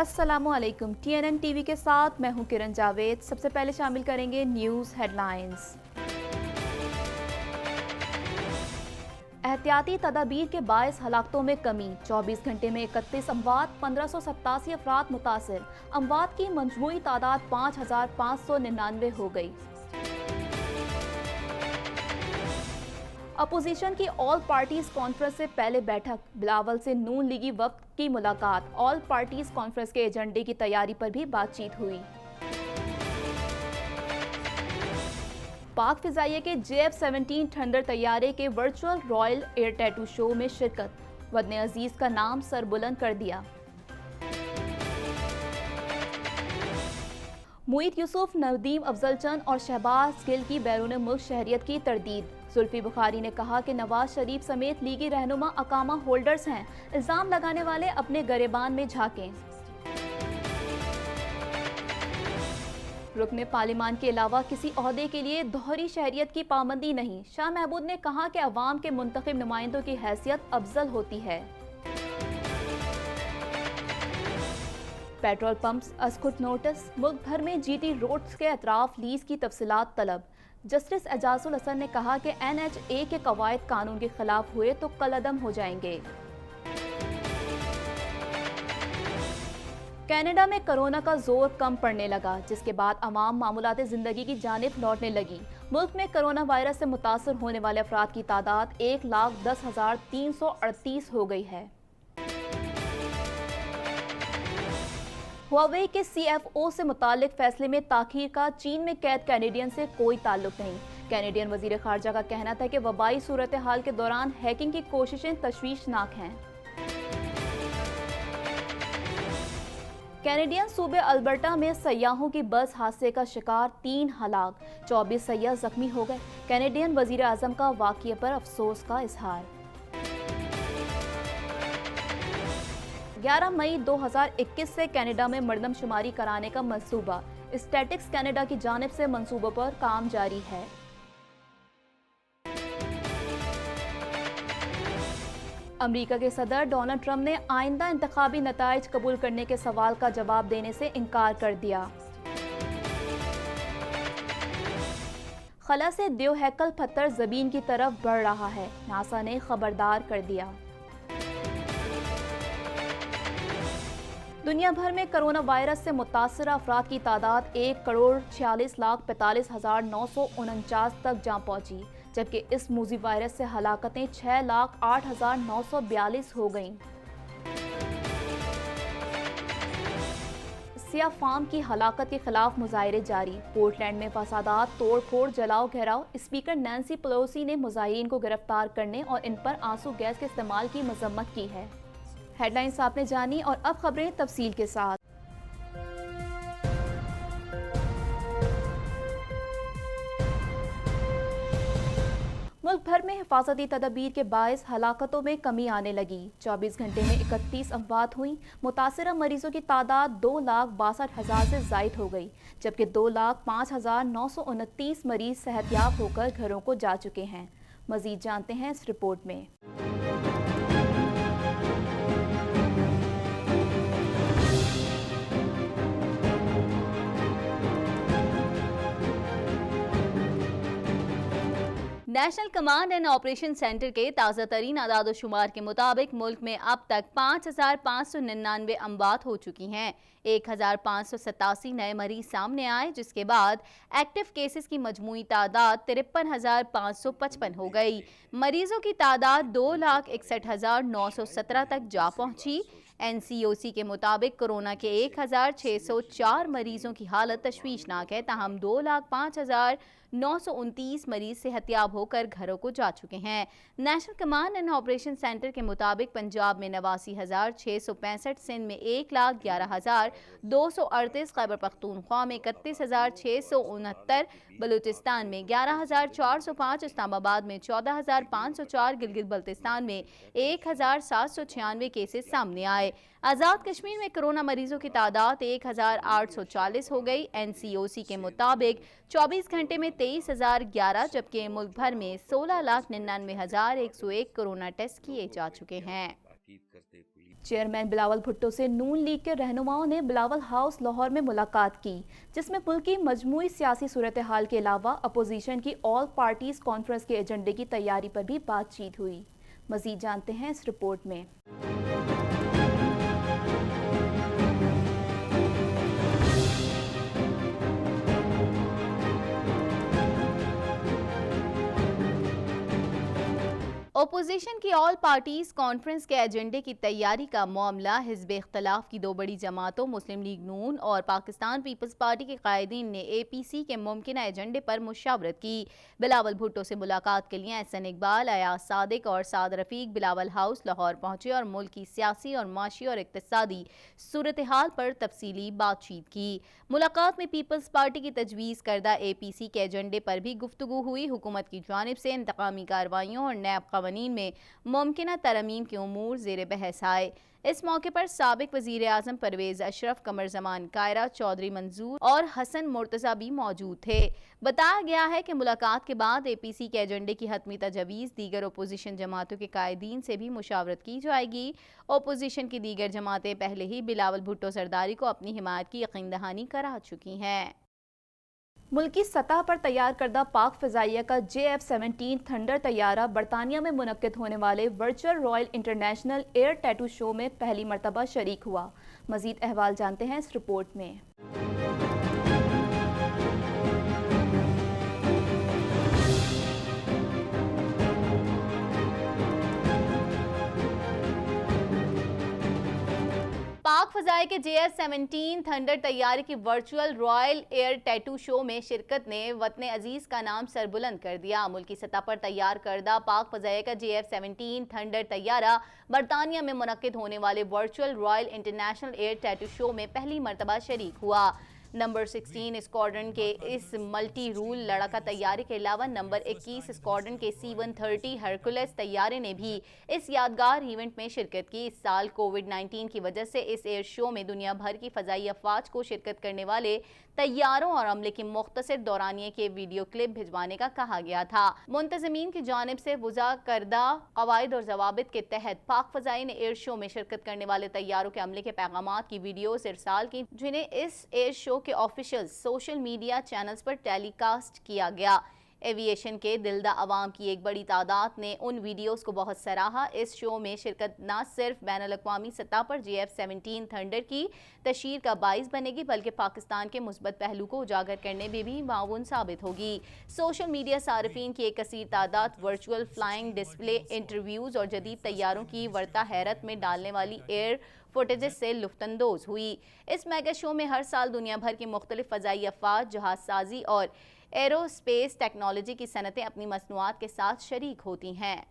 अस्सलामुअलैकुम। TNN TV के साथ मैं हूं किरण जावेद। सबसे पहले शामिल करेंगे न्यूज़ हेडलाइंस। एहतियाती तदाबीर के बायस हलाकतों में कमी, 24 घंटे में 31 अमवात, 1587 अफराद मुतासिर। अमवात की मजमूई तादाद 5599 हो गई। अपोजिशन की ऑल पार्टीज कॉन्फ्रेंस से पहले बैठक, बिलावल से नून लीगी वफ्द की मुलाकात। ऑल पार्टीज कॉन्फ्रेंस के एजेंडे की तैयारी पर भी बातचीत हुई। पाक फिजाइया के JF-17 थंडर तैयारे के virtual royal air tattoo show में शिरकत, वतन अजीज का नाम सरबुलंद कर दिया। मुईद यूसुफ, नदीम अफजल चंद और शहबाज गिल की बैरून मुल्क शहरियत की तरदीद। जुल्फी बुखारी ने कहा कि नवाज शरीफ समेत लीगी रहनुमा अकामा होल्डर्स हैं, इल्जाम लगाने वाले अपने गरेबान में झांकें। रुकने पार्लिमान के अलावा किसी ओहदे के लिए दोहरी शहरियत की पाबंदी नहीं। शाह महमूद ने कहा कि अवाम के मुंतखब नुमाइंदों की हैसियत अफजल होती है। पेट्रोल पंप्स अस्कुट नोटिस, मुल्क भर में GT रोड्स के अतराफ लीज की तफसीलात तलब। जस्टिस एजाजुल हसन ने कहा कि NHA के कवायद कानून के खिलाफ हुए तो कलअदम हो जाएंगे। कनाडा में कोरोना का जोर कम पड़ने लगा, जिसके बाद अवाम मामूलात जिंदगी की जानिब लौटने लगी। मुल्क में कोरोना वायरस से मुतासर होने वाले अफराद की तादाद 1,10,338 हो गई है। हुआवे के CFO से मुतालिक फैसले में ताखीर का चीन में कैद कैनेडियन से कोई ताल्लुक नहीं। कैनेडियन वजीर खारजा का कहना था कि वबाई सूरत हाल के दौरान हैकिंग की कोशिशें तशवीशनाक हैं। कैनेडियन सूबे अल्बर्टा में सयाहों की बस हादसे का शिकार, 3 हलाक, 24 सयाह जख्मी हो गए। कैनेडियन वजीर आजम का वाक़ये पर अफसोस का इजहार। 11 मई 2021 से कनाडा में मरदमशुमारी कराने का मंसूबा। स्टैटिक्स कनाडा की जानिब से मंसूबों पर काम जारी है। अमेरिका के सदर डोनाल्ड ट्रंप ने आइंदा इंतखाबी नताइज कबूल करने के सवाल का जवाब देने से इनकार कर दिया। खला से द्योहैकल पत्थर जमीन की तरफ बढ़ रहा है, नासा ने खबरदार कर दिया। दुनिया भर में कोरोना वायरस से मुतासरा अफराद की तादाद 1,46,45,949 तक जा पहुंची, जबकि इस मूजी वायरस से हलाकतें 6,08,942 हो गईं। सिया फार्म की हलाकत के खिलाफ मुजाहिरे जारी। पोर्टलैंड में फसादात, तोड़ फोड़, जलाओ घेराव। स्पीकर नैन्सी पेलोसी ने मुजाहिरीन को गिरफ्तार करने और इन पर आंसू गैस के इस्तेमाल की मजम्मत की है। हेडलाइंस आपने जानी और अब खबरें तफसील के साथ। मुल्क भर में हिफाजती तदबीर के बायस हलाकतों में कमी आने लगी। 24 घंटे में 31 अमवात हुई। मुतासरा मरीजों की तादाद 2,62,000 से जायद हो गई, जबकि 2,05,929 मरीज सेहतयाब होकर घरों को जा चुके हैं। मजीद जानते हैं इस रिपोर्ट में। National command and operation centre के ताज़ा तरीन आदाद-ओ-शुमार के मुताबिक मुल्क में अब तक 5,599 अमवात हो चुकी हैं। 1,587 नए मरीज सामने आए, जिसके बाद एक्टिव केसेस की मजमूई तादाद 53,555 हो गई। मरीजों की तादाद 2,61,917 तक जा पहुंची। NCOC के मुताबिक कोरोना के 1,604 मरीजों की हालत तशवीशनाक है, ताहम 2,05,929 मरीज सेहतयाब होकर घरों को जा चुके हैं। National command and operation centre के मुताबिक पंजाब में 89,665, सिंध में 1,11,238, खैबर पख्तूनख्वा में 31,669, बलूचिस्तान में 11,405, इस्लामाबाद में 14,504, गिलगित बल्तिस्तान में 1,796 केसेस सामने आए। आज़ाद कश्मीर में कोरोना मरीजों की तादाद 1,840 हो गई। NCOC के मुताबिक 24 घंटे में 23,011, जबकि मुल्क भर में 16,99,101 कोरोना टेस्ट किए जा चुके हैं। चेयरमैन बिलावल भुट्टो से नून लीग के रहनुमाओं ने बिलावल हाउस लाहौर में मुलाकात की, जिसमें मुल्क की मजमूई सियासी सूरत हाल के अलावा अपोजिशन की ऑल पार्टीज कॉन्फ्रेंस के एजेंडे की तैयारी पर भी बातचीत हुई। मजीद जानते हैं इस रिपोर्ट में। ओपोजिशन की ऑल पार्टीज कॉन्फ्रेंस के एजेंडे की तैयारी का मामला हिज़्ब इख्तलाफ की दो बड़ी जमातों मुस्लिम लीग नून और पाकिस्तान पीपल्स पार्टी के कायदीन ने APC के मुमकिना एजेंडे पर मुशावरत की। बिलावल भुट्टो से मुलाकात के लिए एहसन इकबाल, अयाज सादिक और साद रफीक बिलावल हाउस लाहौर पहुंचे और मुल्क की सियासी और माशी और इक्तिसादी सूरत हाल पर तफसीली बातचीत की। मुलाकात में पीपल्स पार्टी की तजवीज़ करदा APC के एजेंडे पर भी गुफ्तगू हुई। हुकूमत की जानिब से इंतकामी कार्रवाइयों और नैब कवानीन में मुमकिना तरमीम के उमूर ज़ेर बहस आए। इस मौके पर साबिक वज़ीर आज़म परवेज़ अशरफ, कमर जमान कायरा, चौधरी मंजूर और हसन मुर्तज़ा भी मौजूद थे। बताया गया है कि मुलाकात के बाद APC के एजेंडे की हतमी तजवीज़ दीगर अपोजिशन जमातों के कायदीन से भी मुशावरत की जाएगी। अपोजिशन की दीगर जमातें पहले ही बिलावल भुट्टो सरदारी को अपनी हिमायत की यकीन दहानी करा चुकी हैं। मुल्की सतह पर तैयार करदा पाक फ़िज़ाइया का JF-17 थंडर तैयारा बरतानिया में मुनक्किद होने वाले virtual royal international air tattoo show में पहली मरतबा शरीक हुआ। मज़ीद अहवाल जानते हैं इस रिपोर्ट में। पाक फ़ज़ाए के JF-17 थंडर तैयारे की virtual royal air tattoo show में शिरकत ने वतन अजीज़ का नाम सरबुलंद कर दिया। मुल्की सतह पर तैयार करदा पाक फ़ज़ाए का JF-17 थंडर तैयारा बरतानिया में मुनक्किद होने वाले virtual royal international air tattoo show में पहली मरतबा शरीक हुआ। नंबर 16 स्क्वाड्रन के इस मल्टी रूल लड़ाका तैयारे के अलावा नंबर 21 स्क्वाड्रन के C-130 हरकुलस तैयारे ने भी इस यादगार इवेंट में शिरकत की। इस साल कोविड-19 की वजह से इस एयर शो में दुनिया भर की फ़ज़ाई अफवाज को शिरकत करने वाले तैयारों और अमले की मुख्तसर दौरानिए के वीडियो क्लिप भिजवाने का कहा गया था। मुंतज़मीन की जानिब से वज़ा करदा क़वाइद और ज़वाबित के तहत पाक फ़ज़ाई ने एयर शो में शिरकत करने वाले तैयारों के अमले के पैगामात की वीडियोस इरसाल की, जिन्हें इस एयर शो के ऑफिशियल सोशल मीडिया चैनल्स पर टेलीकास्ट किया गया। एविएशन के दिलदा अवाम की एक बड़ी तादाद ने उन वीडियोस को बहुत सराहा। इस शो में शिरकत न सिर्फ बैनुल-अक़वामी सतह पर JF-17 थंडर की तशहीर का बाइस बनेगी, बल्कि पाकिस्तान के मुस्बत पहलू को उजागर करने में भी माऊन साबित होगी। सोशल मीडिया सारिफीन की एक कसीर तादाद वर्चुअल फ्लाइंग डिस्प्ले, इंटरव्यूज़ और जदीद तैयारों की वर्ता हैरत में डालने वाली एयर फुटेजेस से लुफ्तंदोज हुई। इस मेगा शो में हर साल दुनिया भर की मुख्तलिफ फ़ज़ाई अफवाज, जहाज साजी और एरोस्पेस टेक्नोलॉजी की सनतें अपनी मसनूआत के साथ शरीक होती हैं।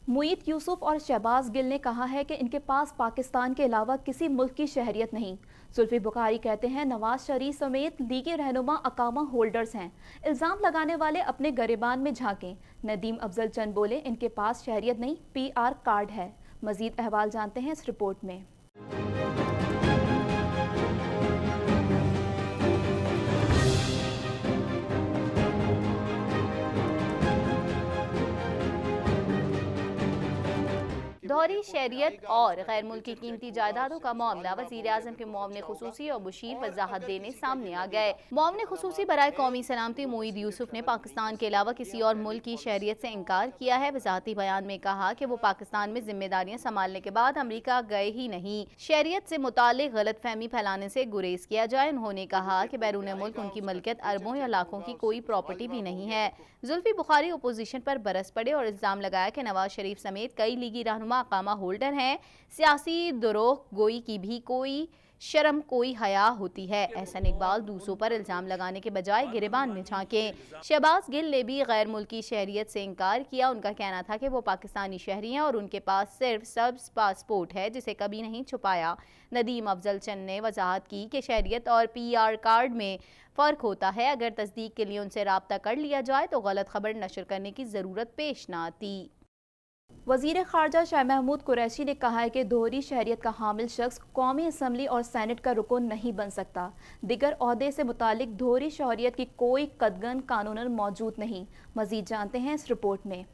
मुईद यूसुफ और शहबाज गिल ने कहा है कि इनके पास पाकिस्तान के अलावा किसी मुल्क की शहरियत नहीं। जुल्फी बुखारी कहते हैं नवाज शरीफ समेत लीगी रहनुमा अकामा होल्डर्स हैं। इल्ज़ाम लगाने वाले अपने गिरेबान में झांकें। नदीम अफजल चंद बोले इनके पास शहरियत नहीं, PR कार्ड है। मज़ीद अहवाल जानते हैं इस रिपोर्ट में। दोहरी शहरियत और गैर मुल्की कीमती जायदादों का मामला वज़ीर आज़म के मुआविन खुसूसी और मुशीर वजाहत देने सामने आ गए। मुआविन खुसूसी बराए कौमी सलामती मुईद यूसुफ ने पाकिस्तान के अलावा किसी और मुल्क की शहरियत से इनकार किया है। वजाहती बयान में कहा कि वो पाकिस्तान में जिम्मेदारियां संभालने के बाद अमरीका गए ही नहीं। शहरियत से मुताल्लिक गलत फहमी फैलाने से गुरेज किया जाए। उन्होंने कहा कि बैरून मुल्क उनकी मलकियत अरबों या लाखों की कोई प्रॉपर्टी भी नहीं है। जुल्फी बुखारी अपोजिशन पर बरस पड़े और इल्ज़ाम लगाया कि नवाज शरीफ समेत कई लीगी रहनुमा अकामा होल्डर हैं। सियासी दुरोह गोई की भी कोई शर्म कोई हया होती है। एहसन इकबाल दूसरों पर इल्ज़ाम लगाने के बजाय गिरेबान में झांके। शहबाज गिल ने भी गैर मुल्की शहरियत से इनकार किया। उनका कहना था कि वो पाकिस्तानी शहरी हैं और उनके पास सिर्फ सब्ज़ पासपोर्ट है, जिसे कभी नहीं छुपाया। नदीम अफजल चंद ने वजाहत की कि शहरियत और PR कार्ड में फ़र्क होता है। अगर तस्दीक के लिए उनसे रब्ता कर लिया जाए तो गलत खबर नशर करने की ज़रूरत पेश न आती। वज़ीर ख़ारजा शाह महमूद कुरैशी ने कहा है कि दोहरी शहरियत का हामिल शख्स कौमी असम्बली और सेनेट का रुकन नहीं बन सकता। दिगर ओहदे से मुतालिक दोहरी शहरियत की कोई कदगन कानूनन मौजूद नहीं। मज़ीद जानते हैं इस रिपोर्ट में।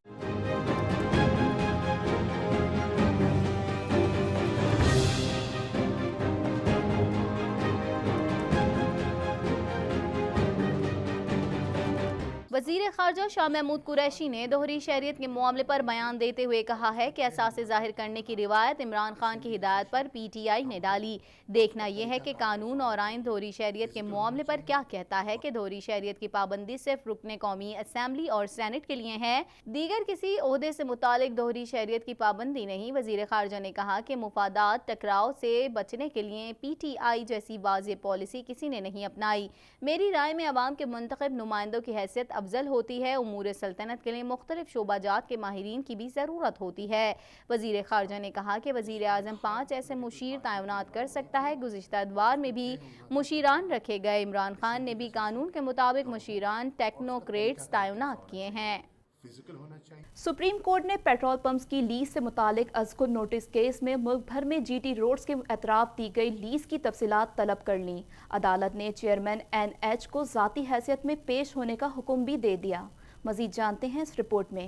वज़ीर ख़ारजा शाह महमूद कुरैशी ने दोहरी शहरियत के मामले पर बयान देते हुए कहा है कि असासे ज़ाहिर करने की रिवायत इमरान खान की हिदायत पर PTI ने डाली। देखना यह है कि कानून और आइन दोहरी शहरियत के मामले पर क्या कहता है कि दोहरी शहरियत की पाबंदी सिर्फ रुकने कौमी असम्बली और सेनेट के लिए है, दीगर किसी ओहदे से मुतालिक दोहरी शहरियत की पाबंदी नहीं। वज़ीर ख़ारजा ने कहा कि मुफादात टकराव से बचने के लिए PTI जैसी वाज़ेह पॉलिसी किसी ने नहीं अपनाई। मेरी राय में अवाम के मुंतखब नुमाइंदों की हैसियत अफजल होती है। उमूर सल्तनत के लिए मुख्तलिफ शोबाजात के माहिरीन की भी ज़रूरत होती है। वज़ीर ख़ारजा ने कहा कि वज़ीर आज़म 5 ऐसे मुशीर तैनात कर सकता है। गुज़िश्ता अदवार में भी मुशीरान रखे गए। इमरान खान ने भी कानून के मुताबिक मुशीरान टेक्नोक्रेट्स तैनात किए हैं। सुप्रीम कोर्ट ने पेट्रोल पंप्स की लीज से मुतालिक अज़कुर नोटिस केस में मुल्क भर में GT रोड्स के एतराफ़ दी गई लीज की तफसीलात तलब कर लीं। अदालत ने चेयरमैन NH को ज़ाती हैसियत में पेश होने का हुक्म भी दे दिया। मज़ीद जानते हैं इस रिपोर्ट में।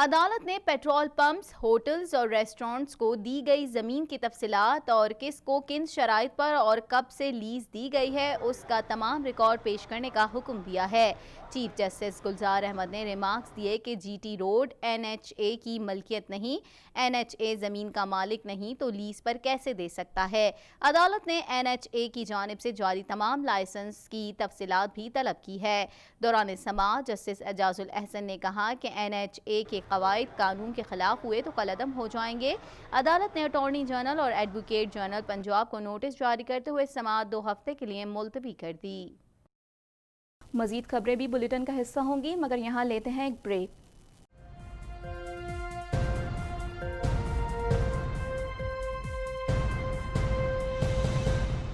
अदालत ने पेट्रोल पंप्स, होटल्स और रेस्टोरेंट्स को दी गई ज़मीन की तफसीलात और किसको किन शराइत पर और कब से लीज दी गई है उसका तमाम रिकॉर्ड पेश करने का हुक्म दिया है। चीफ जस्टिस गुलजार अहमद ने रिमार्क्स दिए कि GT रोड NHA की मलकियत नहीं, NHA ज़मीन का मालिक नहीं तो लीज पर कैसे दे सकता है। अदालत ने NHA की जानिब से जारी तमाम लाइसेंस की तफसीलात भी तलब की है। दौरान समाअत जस्टिस एजाजुल अहसन ने कहा कि NHA के क़वाइद कानून के खिलाफ हुए तो कलअदम हो जाएंगे। अदालत ने अटॉर्नी जनरल और एडवोकेट जनरल पंजाब को नोटिस जारी करते हुए समाअत 2 हफ्ते के लिए मुलतवी कर दी। मज़ीद खबरें भी बुलेटिन का हिस्सा होंगी, मगर यहाँ लेते हैं एक ब्रेक।